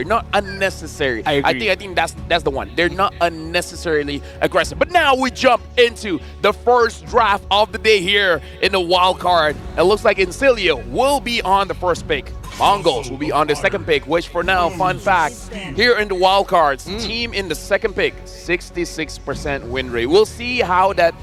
not unnecessary. I agree. I think that's the one. They're not unnecessarily aggressive. But now we jump into the first draft of the day here in the wild card. It looks like Incilio will be on the first pick. Mongols will be on the second pick, which for now, fun fact, here in the wild cards, team in the second pick, 66% win rate. We'll see how that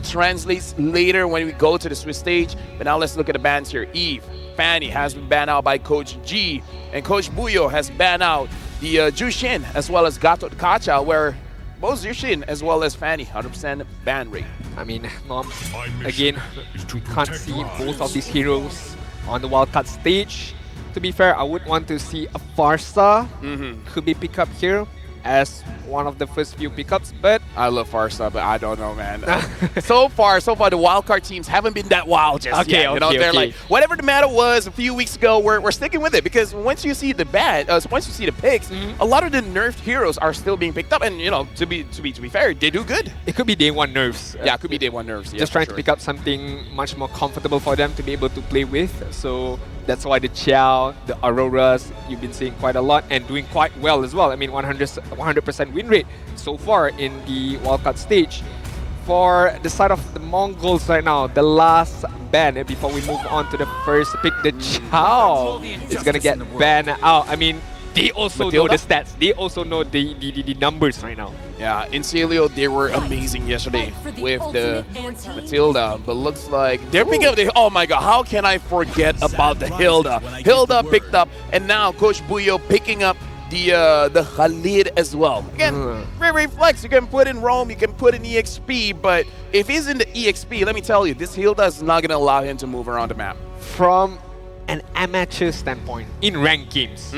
translates later when we go to the Swiss stage. But now let's look at the bans here. Eve, Fanny has been banned out by Coach G, and Coach Buyo has banned out the Jushin as well as Gato Kacha, where both Jushin as well as Fanny, 100% ban rate. I mean, again, we can't see both of these heroes on the wildcard stage. To be fair, I would want to see a Farsa could be picked up here as one of the first few pickups, but I love Farsa, but I don't know, man. so far, the wildcard teams haven't been that wild just yet. You know, they're like, whatever the matter was a few weeks ago, we're sticking with it, because once you see the once you see the picks, a lot of the nerfed heroes are still being picked up, and you know, to be fair, they do good. It could be day one nerfs. Yeah, it could be day one nerfs. Yeah, just trying to pick up something much more comfortable for them to be able to play with. So that's why the Chow, the Auroras, you've been seeing quite a lot and doing quite well as well. I mean, 100% win rate so far in the wildcard stage. For the side of the Mongols right now, the last ban before we move on to the first pick, the Chow is gonna get banned out. I mean, they also know the stats. They also know the numbers right now. Yeah, in Celio, they were amazing yesterday with the Matilda, but looks like they're picking up the... Oh my god, how can I forget about the Hilda? Hilda picked up, and now Coach Buyo picking up the Khalid as well. Again, very flex. You can put in Rome, you can put in EXP, but if he's in the EXP, let me tell you, this Hilda is not going to allow him to move around the map. From an amateur standpoint, in ranked games,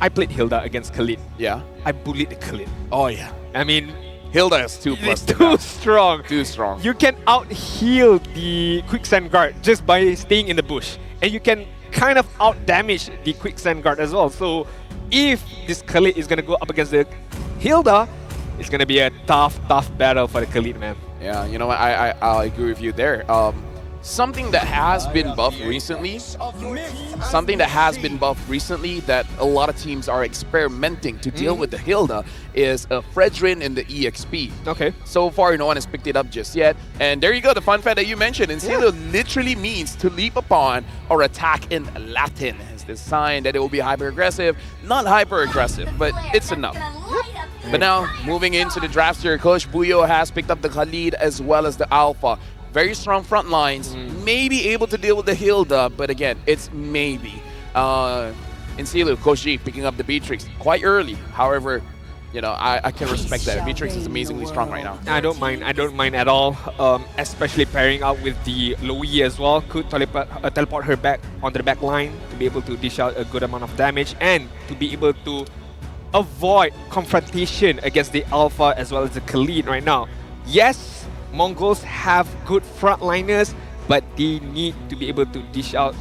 I played Hilda against Khalid. Yeah. I bullied the Khalid. Oh yeah. I mean, Hilda is 2+. It's too strong. Too strong. You can out-heal the Quicksand Guard just by staying in the bush. And you can kind of out-damage the Quicksand Guard as well. So if this Khalid is going to go up against the Hilda, it's going to be a tough battle for the Khalid, man. Yeah, you know what? I agree with you there. Something that has been buffed recently, that a lot of teams are experimenting to deal with the Hilda is Fredrin in the EXP. Okay. So far, no one has picked it up just yet. And there you go, the fun fact that you mentioned. Incilio literally means to leap upon or attack in Latin. It's the sign that it will be hyper-aggressive. Not hyper-aggressive, but it's enough. But now, moving into the draft here, Coach Buyo has picked up the Khalid as well as the Alpha. Very strong front lines, maybe able to deal with the Hilda, but again, it's maybe. Incilio, Coach G picking up the Beatrix quite early. However, you know, I can respect that. Beatrix is amazingly strong right now. I don't mind at all, especially pairing up with the Loui as well. Could teleport her back onto the back line to be able to dish out a good amount of damage and to be able to avoid confrontation against the Alpha as well as the Khalid right now. Yes, Mongols have good frontliners, but they need to be able to dish out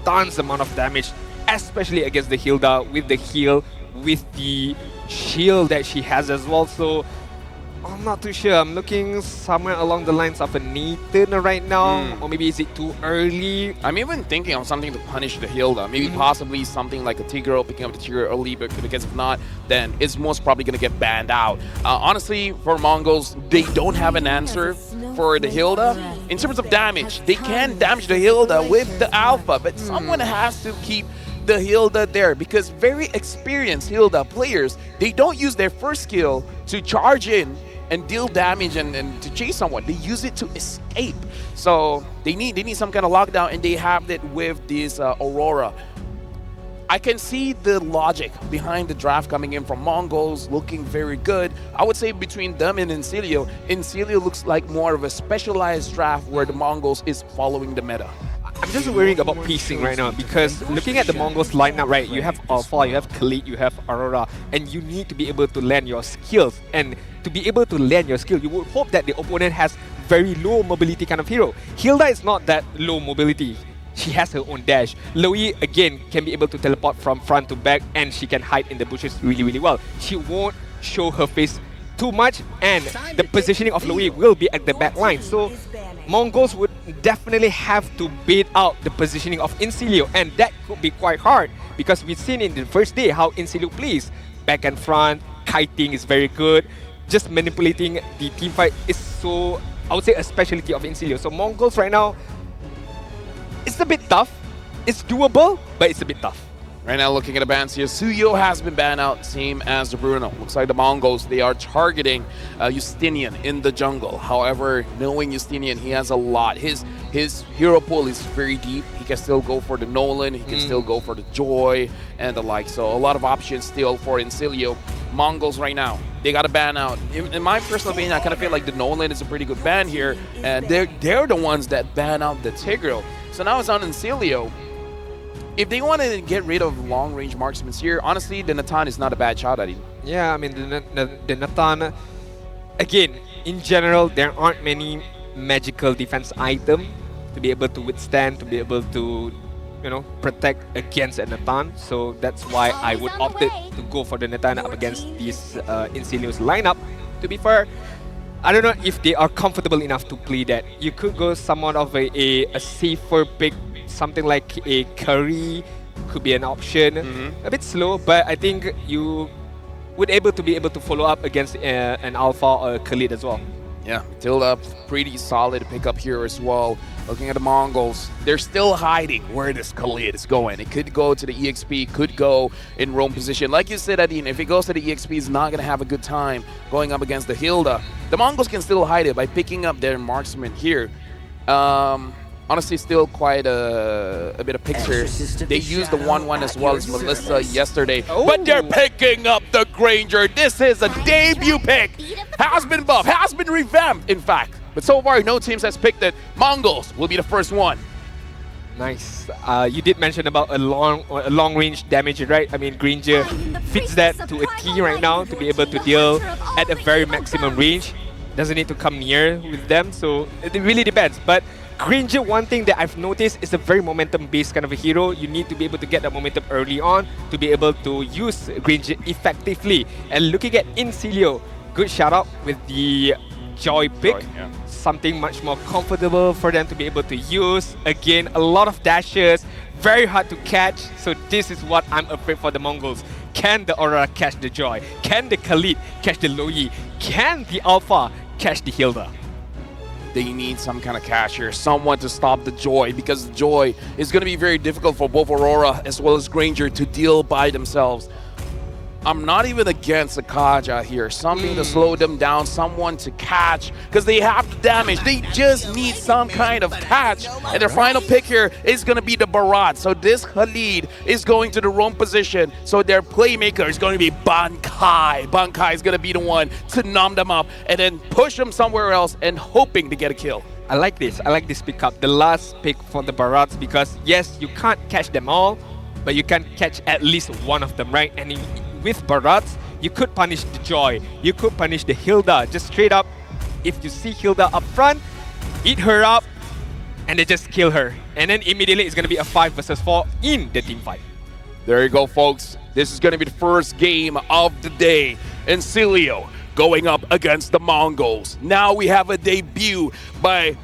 tons amount of damage, especially against the Hilda with the heal, with the shield that she has as well. So I'm not too sure. I'm looking somewhere along the lines of a Nathan right now, or maybe is it too early? I'm even thinking of something to punish the Hilda. Maybe possibly something like a Tigro, picking up the Tigro early, because if not, then it's most probably going to get banned out. Honestly, for Mongols, they don't have an answer for the Hilda. In terms of damage, they can damage the Hilda with the Alpha, but someone has to keep the Hilda there, because very experienced Hilda players, they don't use their first skill to charge in and deal damage and to chase someone. They use it to escape. So they need some kind of lockdown, and they have it with this Aurora. I can see the logic behind the draft coming in from Mongols, looking very good. I would say between them and Incilio, Incilio looks like more of a specialized draft where the Mongols is following the meta. I'm just worrying about pacing right now, because looking at the Mongols lineup, right, you have Alpha, you have Khalid, you have Aurora, and you need to be able to land your skills. And to be able to land your skill, you would hope that the opponent has very low mobility kind of hero. Hilda is not that low mobility. She has her own dash. Loui, again, can be able to teleport from front to back, and she can hide in the bushes really well. She won't show her face too much, and the positioning of Loui will be at the back line. So Mongols would definitely have to bait out the positioning of Incilio, and that could be quite hard because we've seen in the first day how Incilio plays. Back and front, kiting is very good. Just manipulating the team fight is so, I would say, a specialty of Incilio. So Mongols right now, it's a bit tough. It's doable, but it's a bit tough. Right now, looking at the bans here, Suyo has been banned out, same as the Bruno. Looks like the Mongols, they are targeting Justinian in the jungle. However, knowing Justinian, he has a lot. His hero pool is very deep. He can still go for the Nolan, he can still go for the Joy, and the like. So a lot of options still for Incilio. Mongols right now, they got a ban out. In my personal opinion, I kind of feel like the Nolan is a pretty good ban here, and they're the ones that ban out the Tigreal. So now it's on Incilio. If they want to get rid of long-range marksmen here, honestly, the Natan is not a bad shot at him. Yeah, I mean, the Natan, again, in general, there aren't many magical defense items to be able to withstand, to be able to, you know, protect against a Natan. So that's why I would opt to go for the Natan up against this Incilio's lineup. To be fair, I don't know if they are comfortable enough to play that. You could go somewhat of a safer pick. Something like a Curry could be an option. A bit slow, but I think you would be able to follow up against an Alpha or a Khalid as well. Yeah, Tilda, pretty solid pickup here as well. Looking at the Mongols, they're still hiding where this Khalid is going. It could go to the EXP, could go in roam position. Like you said, Adine, if it goes to the EXP, he's not going to have a good time going up against the Hilda. The Mongols can still hide it by picking up their marksman here. Honestly, still quite a bit of picture. They used the 1-1 as well as Melissa yesterday. Oh. But they're picking up the Granger. This is a debut pick. Has been buffed, has been revamped, in fact. But so far, no teams has picked it. Mongols will be the first one. Nice. You did mention about a long range damage, right? I mean, Granger fits that to a T right now to be able to deal at a very maximum range. Doesn't need to come near with them, so it really depends. But Granger, one thing that I've noticed, is a very momentum-based kind of a hero. You need to be able to get the momentum early on to be able to use Granger effectively. And looking at Incilio, good shout out with the Joy pick. Joy, yeah. Something much more comfortable for them to be able to use. Again, a lot of dashes, very hard to catch. So this is what I'm afraid for the Mongols. Can the Aurora catch the Joy? Can the Khalid catch the Loyi? Can the Alpha catch the Hilda? They need some kind of catcher, someone to stop the Joy, because the Joy is going to be very difficult for both Aurora as well as Granger to deal by themselves. I'm not even against a Kaja here. Something to slow them down, someone to catch, because they have the damage. They just need some kind of catch. And their final pick here is going to be the Barat. So this Khalid is going to the wrong position. So their playmaker is going to be Bankai. Bankai is going to be the one to numb them up and then push them somewhere else and hoping to get a kill. I like this. I like this pickup. The last pick for the Barats, because yes, you can't catch them all, but you can catch at least one of them, right? And with Barats, you could punish the Joy, you could punish the Hilda. Just straight up, if you see Hilda up front, eat her up, and then just kill her. And then immediately it's going to be a 5 versus 4 in the team fight. There you go, folks. This is going to be the first game of the day. Incilio going up against the Mongols. Now we have a debut by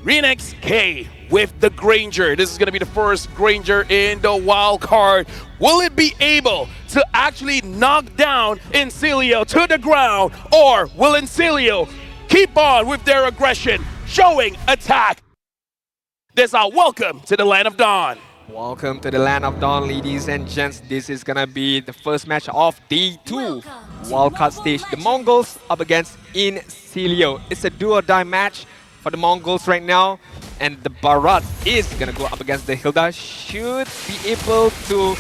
Renex K with the Granger. This is going to be the first Granger in the wild card. Will it be able to actually knock down Incilio to the ground, or will Incilio keep on with their aggression, showing attack? This is our welcome to the Land of Dawn. Welcome to the Land of Dawn, ladies and gents. This is gonna be the first match of Day 2 wildcard stage. The Mongols up against Incilio. It's a do or die match for the Mongols right now, and the Barat is gonna go up against the Hilda. Should be able to,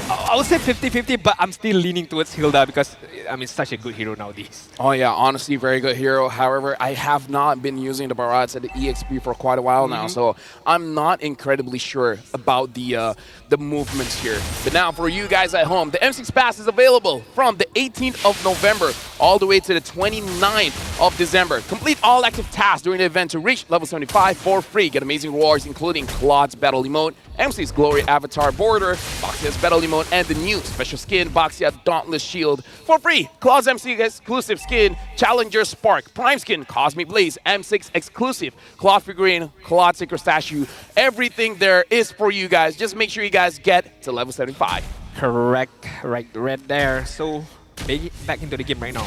I would say 50-50, but I'm still leaning towards Hilda because, I mean, such a good hero nowadays. Oh yeah, honestly, very good hero. However, I have not been using the Barats at the EXP for quite a while now, so I'm not incredibly sure about the the movements here. But now for you guys at home, the M6 Pass is available from the 18th of November all the way to the 29th of December. Complete all active tasks during the event to reach level 75 for free. Get amazing rewards including Claude's Battle Emote, M6's Glory Avatar Border, Boxia's Battle Emote, and the new special skin Boxia Dauntless Shield for free. Claude's M6 exclusive skin, Challenger Spark, Prime Skin, Cosmic Blaze, M6 exclusive, Claude figurine, Claude Sacred Statue. Everything there is for you guys. Just make sure you guys get to level 75. Correct, right there. So back into the game right now.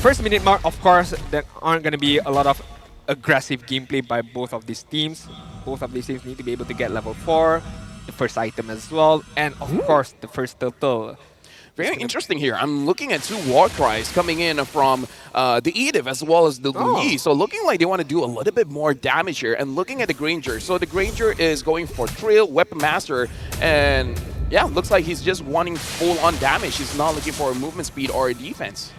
First minute mark, of course, there aren't going to be a lot of aggressive gameplay by both of these teams. Both of these teams need to be able to get level 4, the first item as well, and of course the first turtle. Very interesting here. I'm looking at 2 war cries coming in from the Edith as well as the Luyi. So looking like they want to do a little bit more damage here. And looking at the Granger. So the Granger is going for Trail, Weapon Master, and yeah, looks like he's just wanting full-on damage. He's not looking for a movement speed or a defense.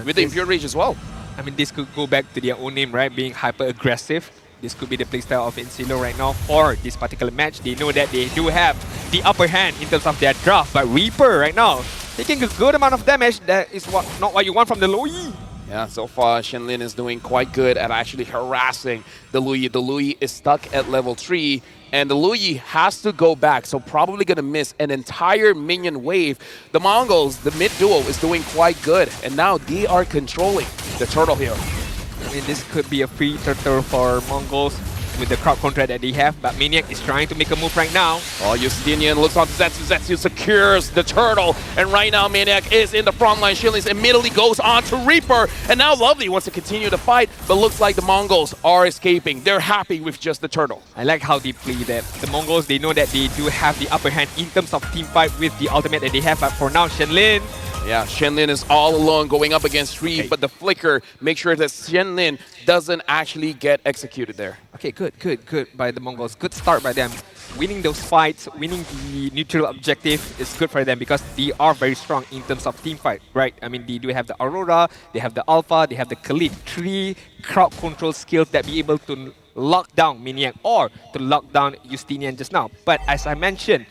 With the Impure Rage as well. I mean, this could go back to their own name, right? Being hyper-aggressive. This could be the playstyle of Insilo right now for this particular match. They know that they do have the upper hand in terms of their draft. But Reaper right now, taking a good amount of damage. That is not what you want from the Luyi. Yeah, so far Shenlin is doing quite good at actually harassing the Luyi. The Luyi is stuck at level 3, and the Luyi has to go back, so probably going to miss an entire minion wave. The Mongols, the mid duo, is doing quite good, and now they are controlling the turtle here. I mean, this could be a free turtle for Mongols with the crowd control that they have, but Maniac is trying to make a move right now. Oh, Justinian looks onto Zetsu. Zetsu secures the turtle, and right now Maniac is in the front line. Shillis immediately goes on to Reaper, and now Lovely wants to continue the fight, but looks like the Mongols are escaping. They're happy with just the turtle. I like how they play that. The Mongols, they know that they do have the upper hand in terms of team fight with the ultimate that they have, but for now, Shenlin. Yeah, Shenlin is all alone going up against Reeve, but the flicker makes sure that Shenlin doesn't actually get executed there. Okay, good by the Mongols. Good start by them. Winning those fights, winning the neutral objective is good for them because they are very strong in terms of team fight, right? I mean, they do have the Aurora, they have the Alpha, they have the Khalid. 3 crowd control skills that be able to lock down Maniac or to lock down Justinian just now. But as I mentioned,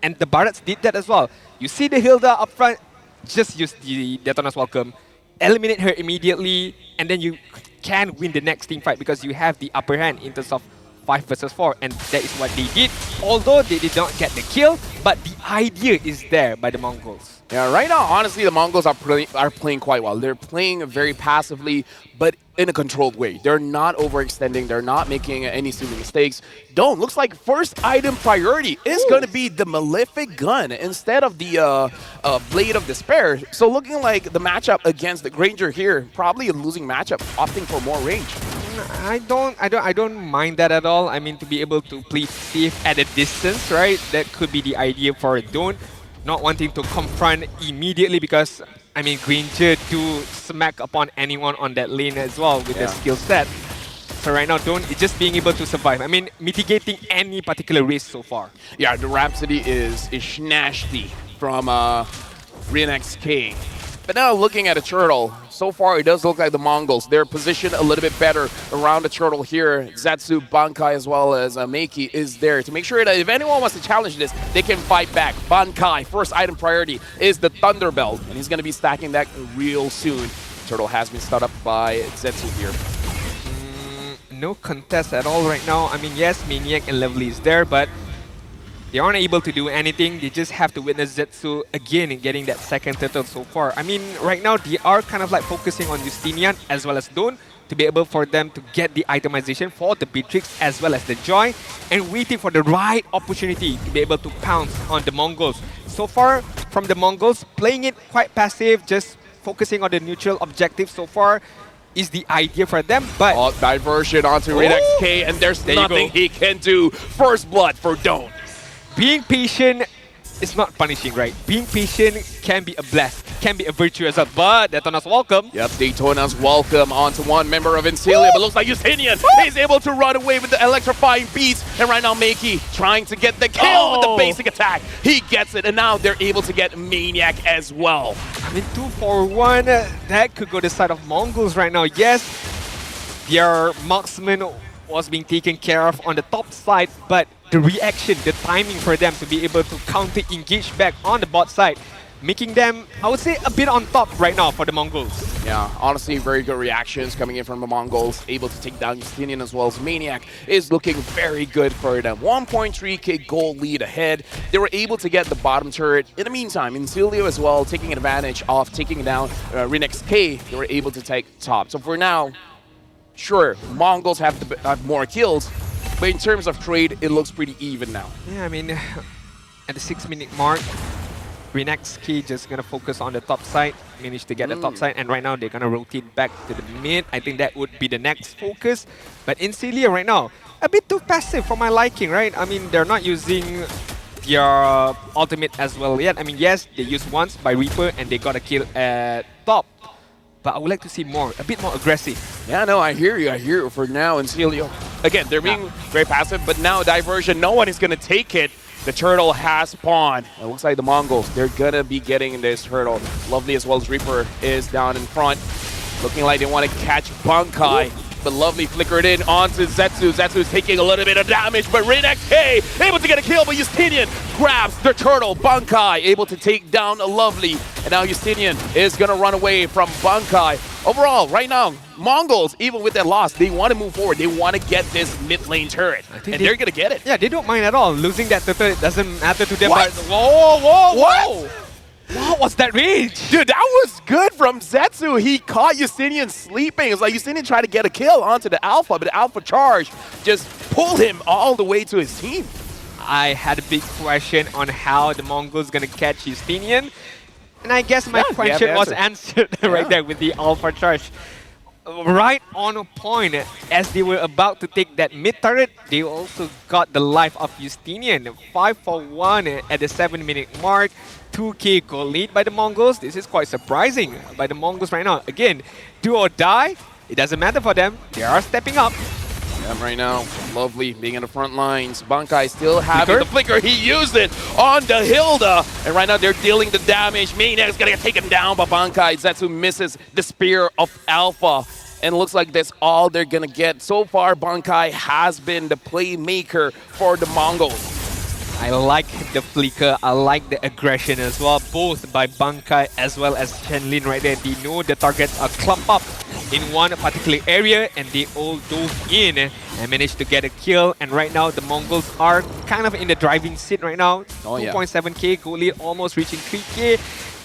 and the Barretts did that as well. You see the Hilda up front, just use the Detona's Welcome, eliminate her immediately, and then you can win the next team fight because you have the upper hand in terms of 5 versus 4, and that is what they did. Although they did not get the kill, but the idea is there by the Mongols. Yeah, right now, honestly, the Mongols are playing quite well. They're playing very passively, but in a controlled way. They're not overextending. They're not making any silly mistakes. Don't. Looks like first item priority is going to be the Malefic Gun instead of the Blade of Despair. So looking like the matchup against the Granger here, probably a losing matchup, opting for more range. I don't mind that at all. I mean, to be able to play safe at a distance, right? That could be the idea for Don't. Not wanting to confront immediately because, I mean, Granger do smack upon anyone on that lane as well with their skill set. So right now, Don't is just being able to survive. I mean, mitigating any particular risk so far. Yeah, the Rhapsody is Shnashty from RenXK. But now looking at a turtle, so far it does look like the Mongols. They're positioned a little bit better around the turtle here. Zetsu, Bankai, as well as Meiki is there to make sure that if anyone wants to challenge this, they can fight back. Bankai, first item priority, is the Thunderbelt, and he's going to be stacking that real soon. Turtle has been start up by Zetsu here. No contest at all right now. I mean, yes, Maniac and Lovely is there, but they aren't able to do anything. They just have to witness Zetsu again in getting that second turtle so far. I mean, right now they are kind of like focusing on Justinian as well as Dawn to be able for them to get the itemization for the Beatrix as well as the Joy, and waiting for the right opportunity to be able to pounce on the Mongols. So far from the Mongols, playing it quite passive, just focusing on the neutral objective so far is the idea for them, but diversion onto RenXK, and there's nothing he can do. First blood for Dawn. Being patient is not punishing, right? Being patient can be a blast, can be a virtue as well, but Daytona's Welcome. Yep, Daytona's Welcome onto one member of Incilia, but looks like Justinian is able to run away with the electrifying beats, and right now Meiki trying to get the kill with the basic attack. He gets it, and now they're able to get Maniac as well. I mean, 2 for 1, that could go the side of Mongols right now. Yes, their marksman was being taken care of on the top side, but the reaction, the timing for them to be able to counter-engage back on the bot side, making them, I would say, a bit on top right now for the Mongols. Yeah, honestly, very good reactions coming in from the Mongols. Able to take down Justinian as well as Maniac is looking very good for them. 1.3k gold lead ahead. They were able to get the bottom turret. In the meantime, Incilio as well, taking advantage of taking down Renex K, they were able to take top. So for now, sure, Mongols have more kills, but in terms of trade, it looks pretty even now. Yeah, I mean, at the 6-minute mark, Renex Key just gonna focus on the top side, manage to get the top side, and right now they're gonna rotate back to the mid. I think that would be the next focus. But Incilia right now, a bit too passive for my liking, right? I mean, they're not using their ultimate as well yet. I mean, yes, they used once by Reaper and they got a kill at top. But I would like to see more, a bit more aggressive. Yeah, no, I hear you for now. Incilio, again, they're being very passive, but now diversion, no one is gonna take it. The turtle has spawned. It looks like the Mongols, they're gonna be getting this turtle. Lovely as well as Reaper is down in front. Looking like they want to catch Bankai. But Lovely flickered in onto Zetsu. Zetsu's taking a little bit of damage, but Renex K able to get a kill, but Justinian grabs the turtle. Bankai able to take down Lovely. And now Justinian is gonna run away from Bankai. Overall, right now, Mongols, even with their loss, they want to move forward. They want to get this mid lane turret, and they're going to get it. Yeah, they don't mind at all. Losing that turtle, it doesn't matter to them. What? But whoa! What? What was that range? Dude, that was good from Zetsu. He caught Justinian sleeping. It's like Justinian tried to get a kill onto the Alpha, but the Alpha charge just pulled him all the way to his team. I had a big question on how the Mongols going to catch Justinian. And I guess my question was answered right there with the Alpha charge. Right on point, as they were about to take that mid turret, they also got the life of Justinian. 5 for 1 at the 7-minute mark. 2k goal lead by the Mongols. This is quite surprising by the Mongols right now. Again, do or die, it doesn't matter for them. They are stepping up. Yeah, right now, Lovely being in the front lines. Bankai still having the flicker. He used it on the Hilda. And right now they're dealing the damage. Maniac's gonna take him down, but Bankai Zetsu misses the spear of Alpha. And it looks like that's all they're gonna get. So far, Bankai has been the playmaker for the Mongols. I like the flicker, I like the aggression as well, both by Bankai as well as Shenlin right there. They know the targets are clumped up in one particular area and they all dove in and managed to get a kill. And right now the Mongols are kind of in the driving seat right now. 2.7k goal lead, almost reaching 3k.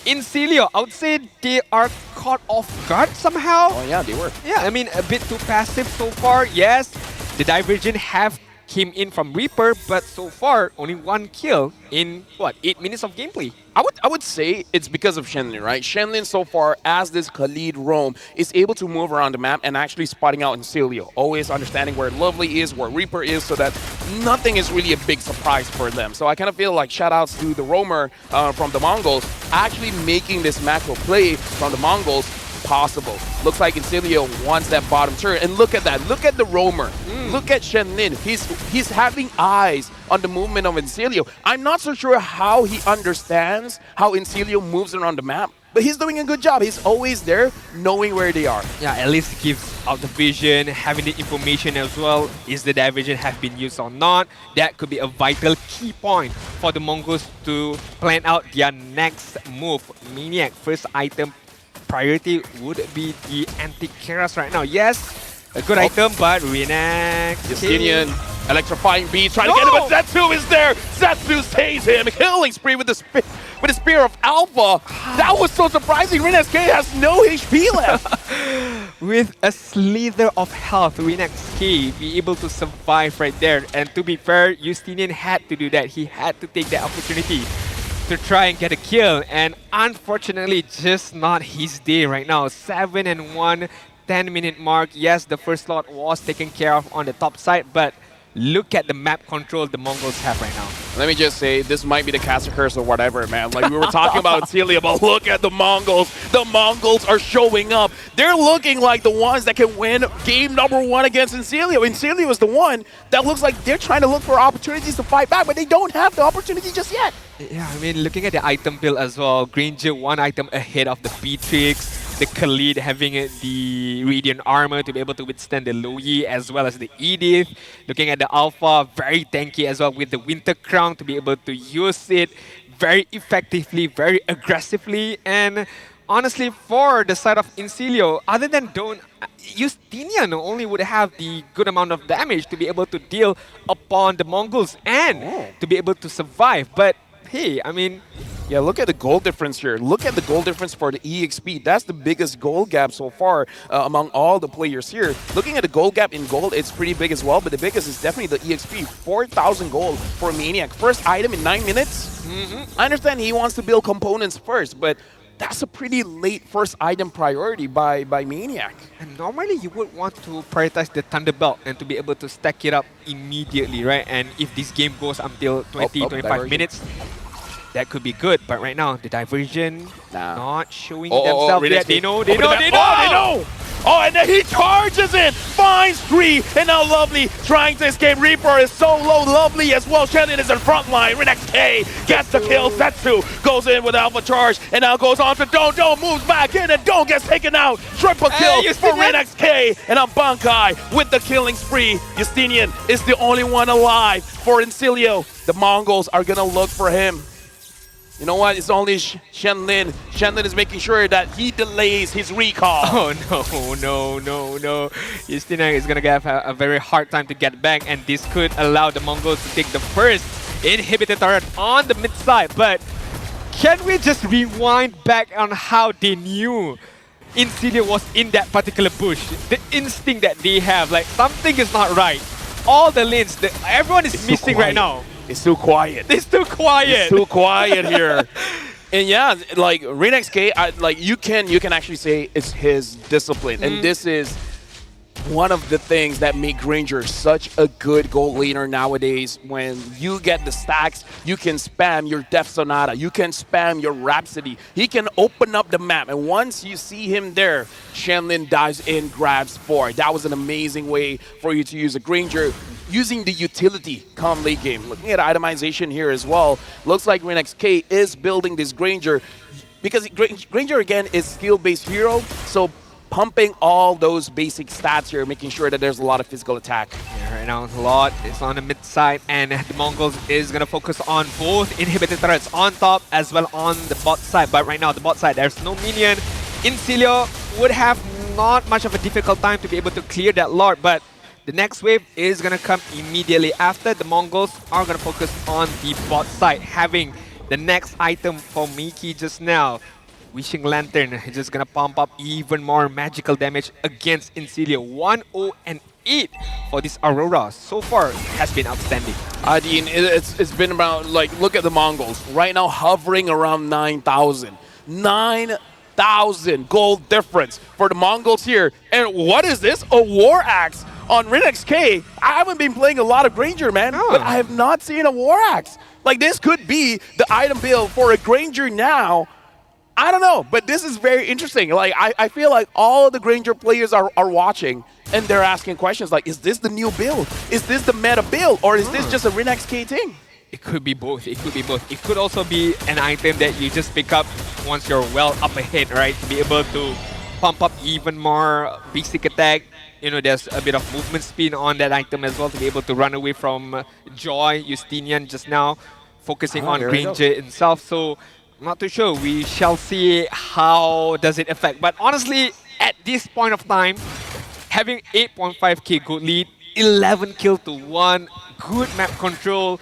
Incilio, I would say they are caught off guard somehow. Oh yeah, they were. Yeah, I mean a bit too passive so far. Yes, the Divergent have came in from Reaper, but so far only 1 kill in what, 8 minutes of gameplay. I would say it's because of Shenlin, right? Shenlin so far, as this Khalid roam, is able to move around the map and actually spotting out Incilio. Always understanding where Lovely is, where Reaper is, so that nothing is really a big surprise for them. So I kind of feel like shoutouts to the roamer from the Mongols, actually making this macro play from the Mongols possible. Looks like Incilio wants that bottom turret, and look at that. Look at the roamer. Look at Shenlin. He's having eyes on the movement of Incilio. I'm not so sure how he understands how Incilio moves around the map, but he's doing a good job. He's always there, knowing where they are. Yeah, at least he gives out the vision, having the information as well. Is the diversion have been used or not? That could be a vital key point for the Mongols to plan out their next move. Maniac, first item priority would be the anti-Keras right now. Yes, a good item, but Renex. Justinian, electrifying beat, trying to get him, but Zetsu is there. Zetsu saves him. Killing spree with the spear of Alpha. That was so surprising. Renex K has no HP left. With a slither of health, Renex K be able to survive right there. And to be fair, Justinian had to do that. He had to take that opportunity to try and get a kill, and unfortunately just not his day right now. 7 and 1, 10-minute mark. Yes, the first slot was taken care of on the top side, but look at the map control the Mongols have right now. Let me just say, this might be the caster curse or whatever, man. Like we were talking about Celia, but look at the Mongols. The Mongols are showing up. They're looking like the ones that can win game number 1 against Incilio. Incilio is the one that looks like they're trying to look for opportunities to fight back, but they don't have the opportunity just yet. Yeah, I mean, looking at the item build as well, Granger 1 item ahead of the Beatrix. the Khalid having the Radiant armor to be able to withstand the Loyi as well as the Edith. Looking at the Alpha, very tanky as well with the Winter Crown to be able to use it very effectively, very aggressively. And honestly, for the side of Incilio, other than Don't, Justinian only would have the good amount of damage to be able to deal upon the Mongols and to be able to survive. But hey, I mean, yeah, look at the goal difference here. Look at the goal difference for the EXP. That's the biggest goal gap so far among all the players here. Looking at the goal gap in gold, it's pretty big as well, but the biggest is definitely the EXP. 4,000 gold for Maniac. First item in 9 minutes. I understand he wants to build components first, but that's a pretty late first item priority by Maniac. And normally you would want to prioritize the Thunderbolt and to be able to stack it up immediately, right? And if this game goes until 25 minutes, that could be good. But right now, the diversion not showing themselves yet. They know. Oh, and then he charges in, finds 3, and now Lovely trying to escape. Reaper is so low, Lovely as well. Shannon is in front line. Renex K gets the kill. Setsu goes in with Alpha Charge, and now goes on to Don't moves back in, and Don't gets taken out. Triple kill for Renex K, and now Bankai with the killing spree. Justinian is the only one alive for Incilio. The Mongols are gonna look for him. You know what? It's only Shenlin. Shenlin is making sure that he delays his recall. Oh, no. Justinian is going to have a very hard time to get back, and this could allow the Mongols to take the first inhibitor turret on the mid side. But can we just rewind back on how they knew Incilio was in that particular bush? The instinct that they have, like something is not right. All the lanes, everyone is missing right now. It's too quiet. It's too quiet. It's too quiet here. And yeah, like Renex K, like you can actually say it's his discipline, and this is one of the things that make Granger such a good gold laner nowadays. When you get the stacks, you can spam your Death Sonata, you can spam your Rhapsody. He can open up the map, and once you see him there, Shenlin dives in, grabs 4. That was an amazing way for you to use a Granger, using the utility come late game. Looking at itemization here as well, looks like Renex K is building this Granger because Granger again is skill-based hero, so pumping all those basic stats here, making sure that there's a lot of physical attack. Yeah, right now, a lot is on the mid side, and the Mongols is going to focus on both inhibitor turrets on top as well on the bot side. But right now, the bot side, there's no minion. Incilio would have not much of a difficult time to be able to clear that Lord, but the next wave is going to come immediately after. The Mongols are going to focus on the bot side, having the next item for Miki just now. Wishing Lantern is just going to pump up even more magical damage against Incilio. 1-0-8 for this Aurora. So far, has been outstanding. Dean, it's been about, like, look at the Mongols. Right now, hovering around 9,000. 9,000 gold difference for the Mongols here. And what is this? A War Axe on Renex K. I haven't been playing a lot of Granger, man, but I have not seen a War Axe. Like, this could be the item build for a Granger now. I don't know, but this is very interesting. Like, I feel like all the Granger players are watching, and they're asking questions like, is this the new build? Is this the meta build? Or is this just a Renex K thing? It could be both. It could be both. It could also be an item that you just pick up once you're well up ahead, right? To be able to pump up even more basic attack. You know, there's a bit of movement speed on that item as well to be able to run away from Joy, Justinian just now, focusing on Granger himself. So, not too sure. We shall see how does it affect. But honestly, at this point of time, having 8.5k gold lead, 11 kill to 1, good map control.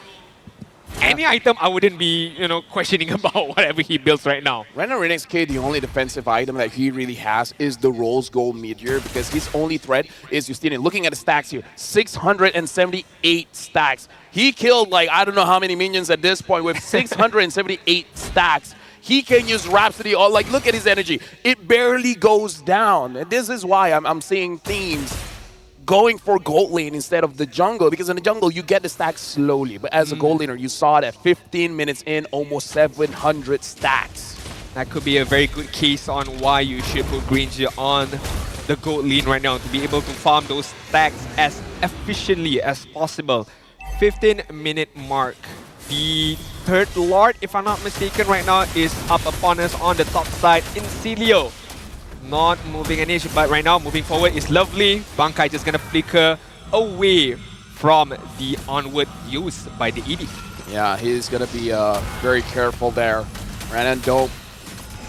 Any item I wouldn't be, questioning about whatever he builds right now. Right now, Renex K, the only defensive item that he really has is the Rose Gold Meteor, because his only threat is Justinian. Looking at the stacks here, 678 stacks. He killed, like, I don't know how many minions at this point with 678 stacks. He can use Rhapsody, or like, look at his energy. It barely goes down. And this is why I'm seeing themes going for gold lane instead of the jungle, because in the jungle you get the stacks slowly, but as a gold laner you saw that 15 minutes in, almost 700 stacks. That could be a very good case on why you should put Granger on the gold lane right now, to be able to farm those stacks as efficiently as possible. 15-minute mark. The third Lord, if I'm not mistaken right now, is up upon us on the top side. Incilio not moving an inch, but right now moving forward is lovely. Bankai just gonna flicker away from the onward use by the ED. Yeah, he's going to be very careful there. Renan Dope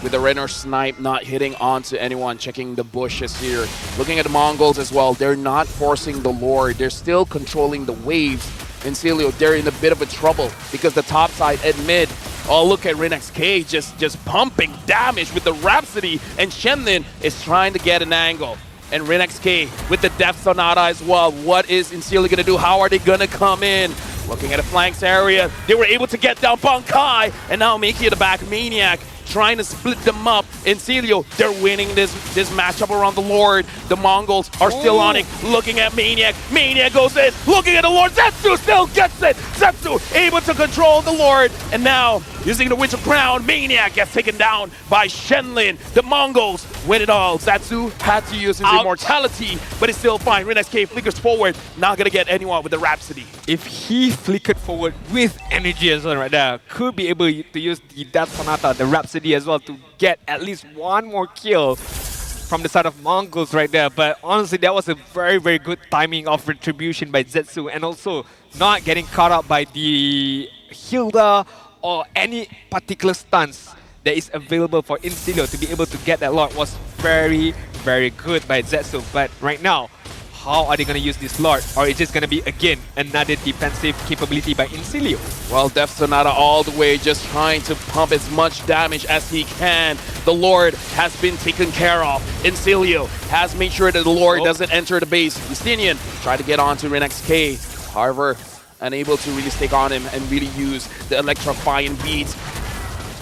with the Renner snipe not hitting onto anyone, checking the bushes here. Looking at the Mongols as well, they're not forcing the Lord. They're still controlling the waves. In Celio, they're in a bit of a trouble because the top side at mid. Oh, look at RinXK just pumping damage with the Rhapsody, and Shenlin is trying to get an angle. And RinXK with the Death Sonata as well. What is Incelio going to do? How are they going to come in? Looking at the flanks area, they were able to get down Bankai, and now Miki at the back, Maniac, trying to split them up. Incelio, they're winning this matchup around the Lord. The Mongols are still on it, looking at Maniac. Maniac goes in, looking at the Lord. Zetsu still gets it. Zetsu able to control the Lord, and now using the Witch of Crown, Maniac gets taken down by Shenlin. The Mongols win it all. Zetsu had to use his immortality, but it's still fine. RinXK flickers forward, not gonna get anyone with the Rhapsody. If he flickered forward with energy as well right there, could be able to use the Death Sonata, the Rhapsody as well, to get at least one more kill from the side of Mongols right there. But honestly, that was a very, very good timing of retribution by Zetsu, and also not getting caught up by the Hilda or any particular stance that is available for Incelio to be able to get that Lord was very, very good by Zetsu. But right now, how are they going to use this Lord? Or is it going to be, again, another defensive capability by Incelio? Well, Death Sonata all the way, just trying to pump as much damage as he can. The Lord has been taken care of. Incelio has made sure that the Lord doesn't enter the base. Justinian tried to get onto RinXK. However, unable to really stick on him and really use the electrifying beats.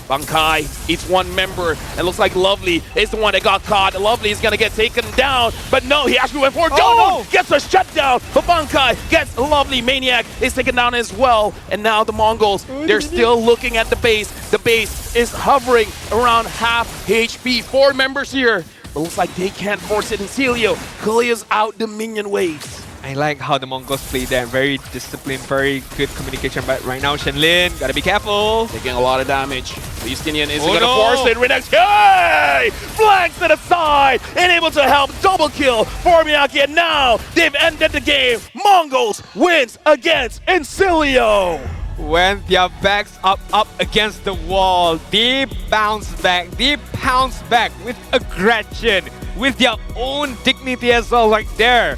Bankai eats one member, and looks like Lovely is the one that got caught. Lovely is gonna get taken down, but no, he actually went for it. No! Gets a shutdown, but Bankai gets Lovely. Maniac is taken down as well, and now the Mongols, they're still looking at the base. The base is hovering around half HP. 4 members here, but looks like they can't force it. Incelio clears out the minion waves. I like how the Mongols play that. Very disciplined, very good communication. But right now, Shenlin, gotta be careful. Taking a lot of damage. The Justinian isn't gonna force it. RinXK flanks to the side and able to help double kill for Miyake. And now they've ended the game. Mongols wins against Incelio. When their backs up against the wall, they bounce back. They pounce back with aggression, with their own dignity as well, right there.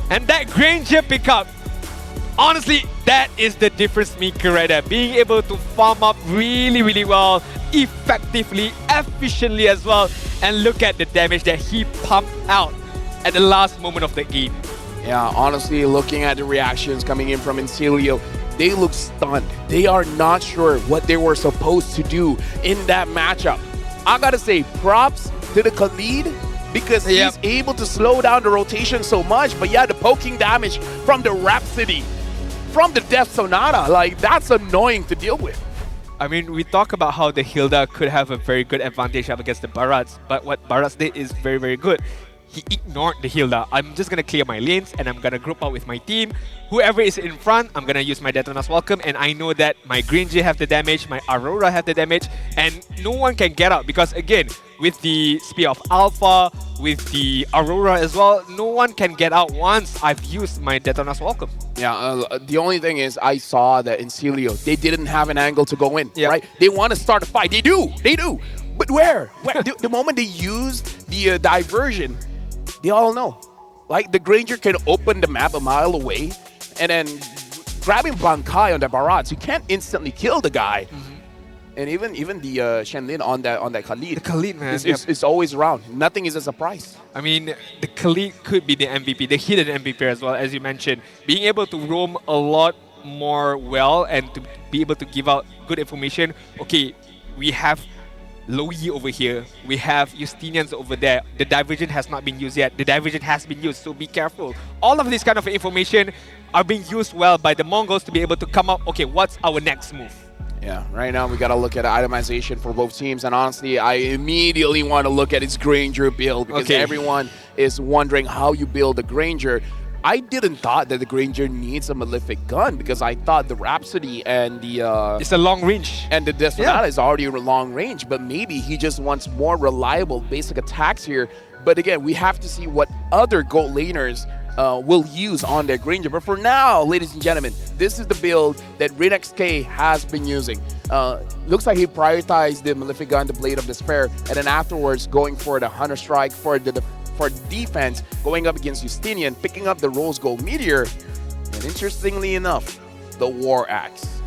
And that Granger pickup, honestly, that is the difference maker right there. Being able to farm up really, really well, effectively, efficiently as well. And look at the damage that he pumped out at the last moment of the game. Yeah, honestly, looking at the reactions coming in from Incelio, they look stunned. They are not sure what they were supposed to do in that matchup. I gotta say, props to the Khalid, because he's able to slow down the rotation so much. But yeah, the poking damage from the Rhapsody, from the Death Sonata, like, that's annoying to deal with. I mean, we talk about how the Hilda could have a very good advantage up against the Barats, but what Barats did is very, very good. He ignored the Hilda. I'm just going to clear my lanes and I'm going to group up with my team. Whoever is in front, I'm going to use my Detona's Welcome, and I know that my Granger have the damage, my Aurora have the damage, and no one can get out because, again, with the Spear of Alpha, with the Aurora as well, no one can get out once I've used my Detona's Welcome. Yeah, the only thing is I saw that in Celio, they didn't have an angle to go in, right? They want to start a fight. They do. But where? The moment they use the diversion, they all know. Like, the Granger can open the map a mile away, and then grabbing Bankai on the Barats, you can't instantly kill the guy. And even the Shenlin on that Khalid. The Khalid, man. It's always around. Nothing is a surprise. I mean, the Khalid could be the MVP, the hidden MVP as well, as you mentioned. Being able to roam a lot more well and to be able to give out good information. Okay, we have Lowy over here, we have Justinians over there. The diversion has not been used yet. The diversion has been used, so be careful. All of this kind of information are being used well by the Mongols to be able to come up, okay, what's our next move? Yeah, right now we got to look at itemization for both teams, and honestly, I immediately want to look at its Granger build because everyone is wondering how you build a Granger. I didn't thought that the Granger needs a Malefic gun because I thought the Rhapsody and the It's a long range. and the Desperado is already long range, but maybe he just wants more reliable basic attacks here. But again, we have to see what other gold laners will use on their Granger. But for now, ladies and gentlemen, this is the build that RinXK has been using. Looks like he prioritized the Malefic gun, the Blade of Despair, and then afterwards going for the Hunter Strike for defense, going up against Justinian, picking up the Rose Gold Meteor, and interestingly enough, the War Axe.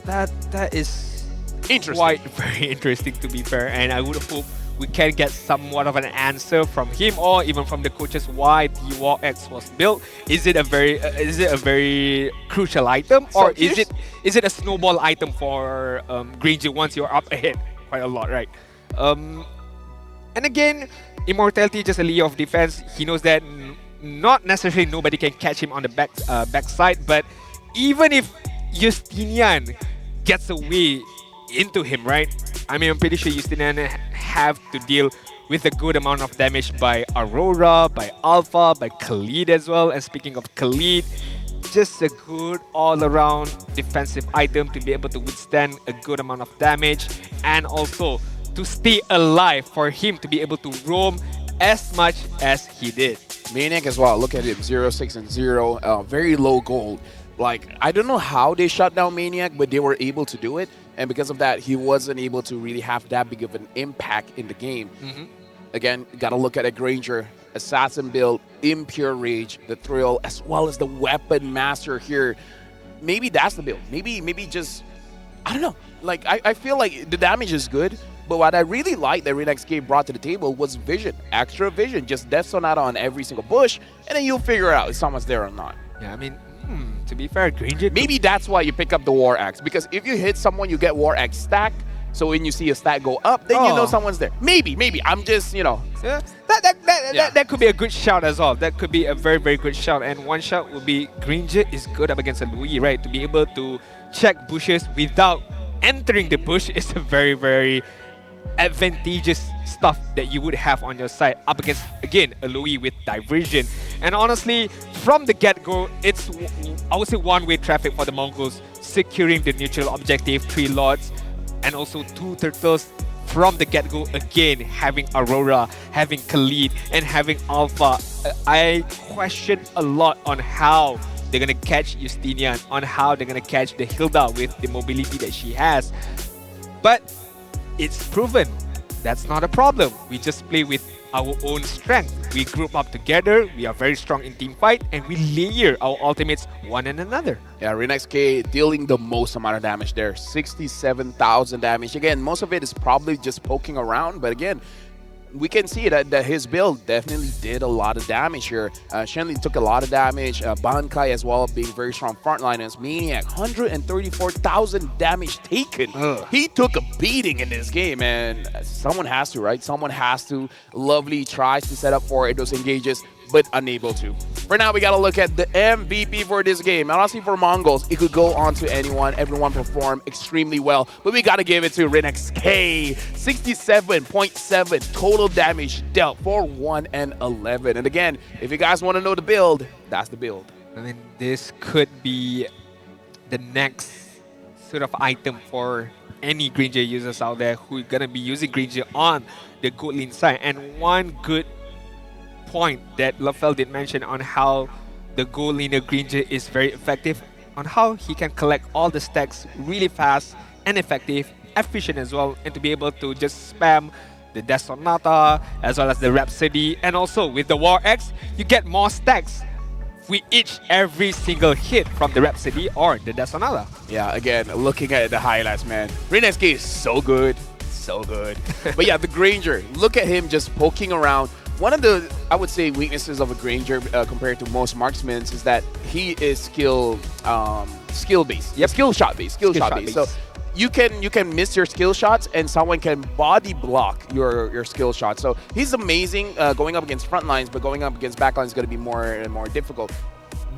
That is Interesting. quite very interesting, to be fair, and I would hope we can get somewhat of an answer from him or even from the coaches why the War Axe was built. Is it a very crucial item, or is it a snowball item for Granger once you're up ahead quite a lot, right? And again, Immortality just a layer of defense. He knows that not necessarily nobody can catch him on the backside, but even if Justinian gets away into him, right? I mean, I'm pretty sure Justinian have to deal with a good amount of damage by Aurora, by Alpha, by Khalid as well. And speaking of Khalid, just a good all-around defensive item to be able to withstand a good amount of damage and also to stay alive for him to be able to roam as much as he did. Maniac as well. Look at him, 0-6 and 0, very low gold. Like, I don't know how they shut down Maniac, but they were able to do it. And because of that, he wasn't able to really have that big of an impact in the game. Again, gotta look at a Granger, Assassin build, Impure Rage, the Thrill, as well as the Weapon Master here. Maybe that's the build. Maybe just, I don't know. Like, I feel like the damage is good, but what I really liked that RinXK brought to the table was vision, extra vision, just Death Sonata on every single bush, and then you'll figure out if someone's there or not. Yeah, I mean, to be fair, Granger... Maybe that's why you pick up the War Axe, because if you hit someone, you get War Axe stack, so when you see a stack go up, then you know someone's there. Maybe. I'm just, you know. Yeah, that could be a good shout as well. That could be a very, very good shout. And one shout would be Granger is good up against a Louis, right? To be able to check bushes without entering the bush is a very, very advantageous stuff that you would have on your side up against, again, a Louis with diversion. And honestly, from the get-go, it's, I would say, one-way traffic for the Mongols, securing the neutral objective, 3 Lords, and also 2 Turtles from the get-go. Again, having Aurora, having Khalid, and having Alpha. I question a lot on how they're going to catch Justinian, on how they're going to catch the Hilda with the mobility that she has. But it's proven that's not a problem. We just play with our own strength. We group up together, we are very strong in team fight, and we layer our ultimates one and another. Yeah, RinXK dealing the most amount of damage there. 67,000 damage. Again, most of it is probably just poking around, but again, we can see that his build definitely did a lot of damage here. Shenli took a lot of damage. Bankai as well, being very strong frontliners. Maniac, 134,000 damage taken. He took a beating in this game, and someone has to, right? Someone has to. Lovely tries to set up for those engages, but unable to. For now, we got to look at the MVP for this game. And honestly, for Mongols, it could go on to anyone. Everyone performed extremely well, but we got to give it to RinXK. 67.7 total damage dealt for 1 and 11. And again, if you guys want to know the build, that's the build. I mean, this could be the next sort of item for any Granger users out there who are going to be using Granger on the gold lane side. And one good point that Lafell did mention on how the gold laner Granger is very effective, on how he can collect all the stacks really fast and effective, efficient as well, and to be able to just spam the Death Sonata as well as the Rhapsody, and also with the War Axe, you get more stacks with every single hit from the Rhapsody or the Death Sonata. Yeah, again, looking at the highlights, man, RinXK is so good. So good. But yeah, the Granger, look at him just poking around. One of the, I would say, weaknesses of a Granger compared to most marksmen is that he is skill-based. Yep. Skill shot based. So you can miss your skill shots and someone can body block your skill shots. So he's amazing going up against front lines, but going up against back lines is going to be more and more difficult.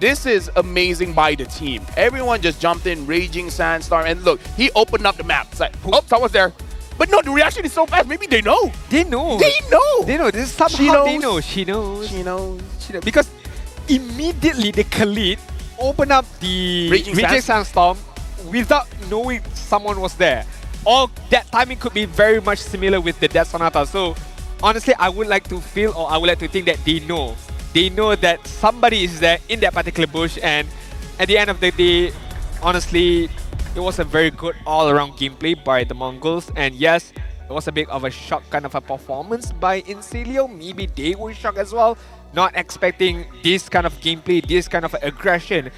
This is amazing by the team. Everyone just jumped in, Raging Sandstorm, and look, he opened up the map. It's like, oh, someone's there. But no, the reaction is so fast. Maybe they know. They know. They know. They know. This is somehow they know. She knows. She knows. Because immediately the Khalid opened up the Raging Sandstorm without knowing someone was there. Or that timing could be very much similar with the Death Sonata. So honestly, I would like to feel, or I would like to think that they know. They know that somebody is there in that particular bush, and at the end of the day, honestly, it was a very good all-around gameplay by the Mongols. And yes, it was a bit of a shock kind of a performance by Incelio. Maybe they were shocked as well, not expecting this kind of gameplay, this kind of aggression